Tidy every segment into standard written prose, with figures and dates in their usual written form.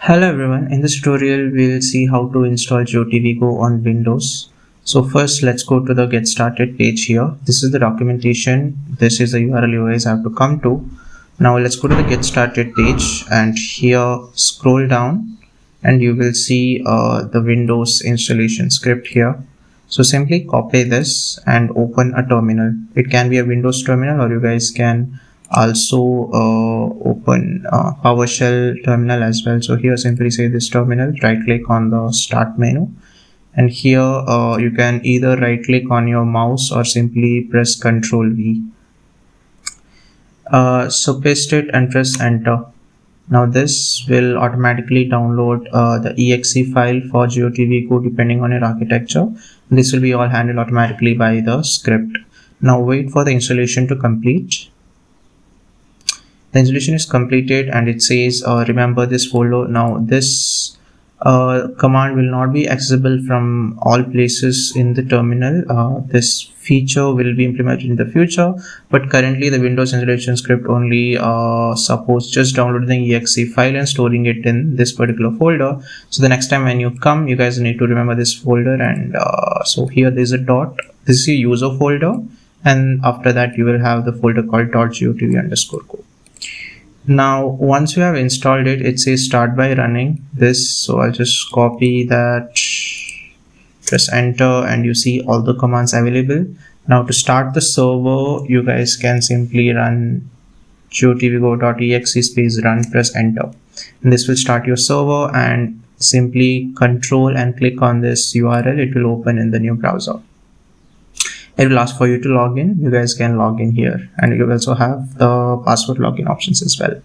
Hello everyone, in this tutorial we'll see how to install JioTV Go on Windows. So first let's go to the get started page here. This is the documentation. This is the URL you guys have to come to. Now let's go to the get started page and here scroll down and you will see the Windows installation script here. So simply copy this and open a terminal. It can be a Windows terminal or you guys can also open PowerShell terminal as well. So here simply say this terminal, right click on the start menu, and here you can either right click on your mouse or simply press Ctrl V. So paste it and press enter. Now this will automatically download the exe file for JioTV Go depending on your architecture. This will be all handled automatically by the script. Now wait for the installation to complete. The installation is completed and it says remember this folder. Now this command will not be accessible from all places in the terminal. This feature will be implemented in the future, but currently the Windows installation script only supports just downloading the exe file and storing it in this particular folder. So the next time when you come, you guys need to remember this folder, and so here there's a dot. This is your user folder, and after that you will have the folder called .jiotv_go. Now once you have installed it, it says start by running this, so I'll just copy that, press enter, and you see all the commands available. Now to start the server, you guys can simply run jiotvgo.exe space run, press enter, and this will start your server, and simply control and click on this URL. It will open in the new browser. It will ask for you to log in. You guys can log in here, and you also have the password login options as well.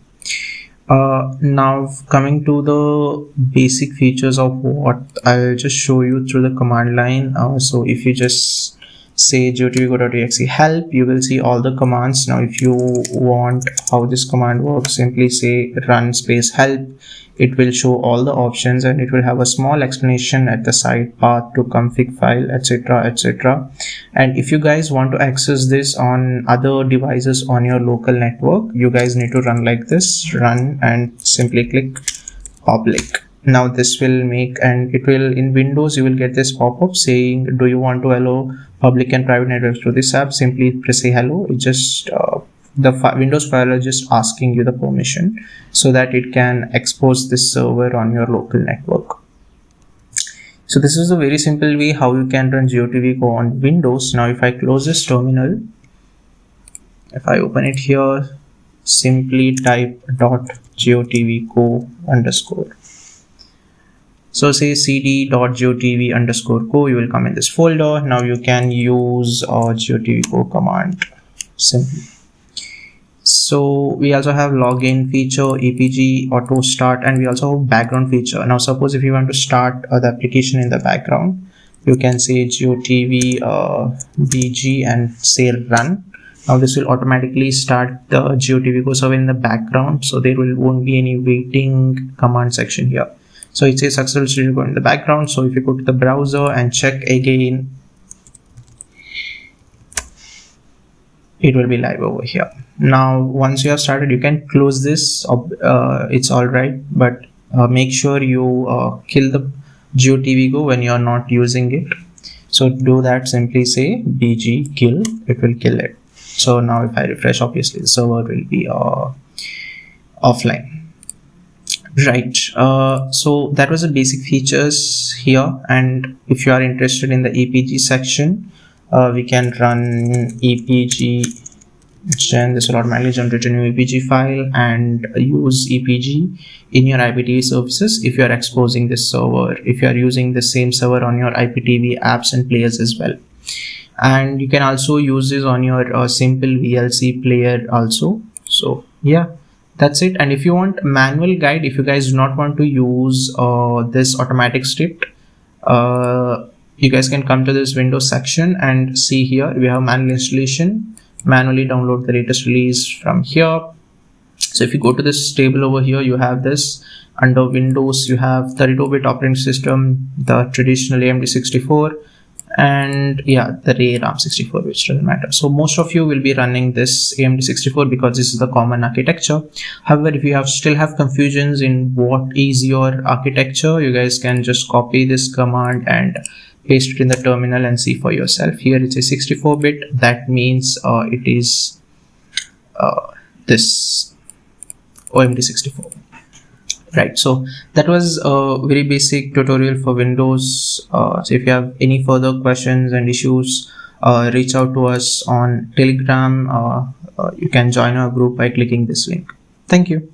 Now coming to the basic features of what I'll just show you through the command line. So if you just say jiotvgo.exe help, you will see all the commands. Now if you want how this command works, simply say run space help. It will show all the options and it will have a small explanation at the side, path to config file, etc, etc. And if you guys want to access this on other devices on your local network, you guys need to run like this, run, and simply click public. Now this will make, and it will, in Windows you will get this pop-up saying do you want to allow public and private networks to this app. Simply press say hello. It just the Windows file is just asking you the permission so that it can expose this server on your local network. So this is a very simple way how you can run JioTV Go on Windows. Now if I close this terminal, if I open it here, simply type .jiotvgo_. So say cd.jiotv_go, you will come in this folder. Now you can use JioTV Go command simply. So we also have login feature, EPG, auto start, and we also have background feature. Now suppose if you want to start the application in the background, you can say JioTV BG and say run. Now this will automatically start the JioTV Go server in the background, so there won't be any waiting command section here. So it says successfully go in the background. So if you go to the browser and check again, it will be live over here. Now once you have started, you can close this. It's all right, but make sure you kill the JioTV Go when you are not using it. So to do that, simply say bg kill. It will kill it. So now if I refresh, obviously the server will be offline. Right, so that was the basic features here, and if you are interested in the EPG section, we can run EPG gen. This will automatically generate a new EPG file and use EPG in your IPTV services if you are exposing this server, if you are using the same server on your IPTV apps and players as well. And you can also use this on your simple VLC player also. So yeah, that's it. And if you want manual guide, if you guys do not want to use this automatic script, you guys can come to this Windows section and see here we have manual installation. Manually download the latest release from here. So if you go to this table over here, you have this under Windows, you have 32-bit operating system, the traditional AMD 64, and yeah, the RAM 64, which doesn't matter. So most of you will be running this AMD 64 because this is the common architecture. However, if you still have confusions in what is your architecture, you guys can just copy this command and paste it in the terminal and see for yourself. Here it's a 64-bit. That means it is this AMD 64. Right, so that was a very basic tutorial for Windows. So if you have any further questions and issues, reach out to us on Telegram. You can join our group by clicking this link. Thank you.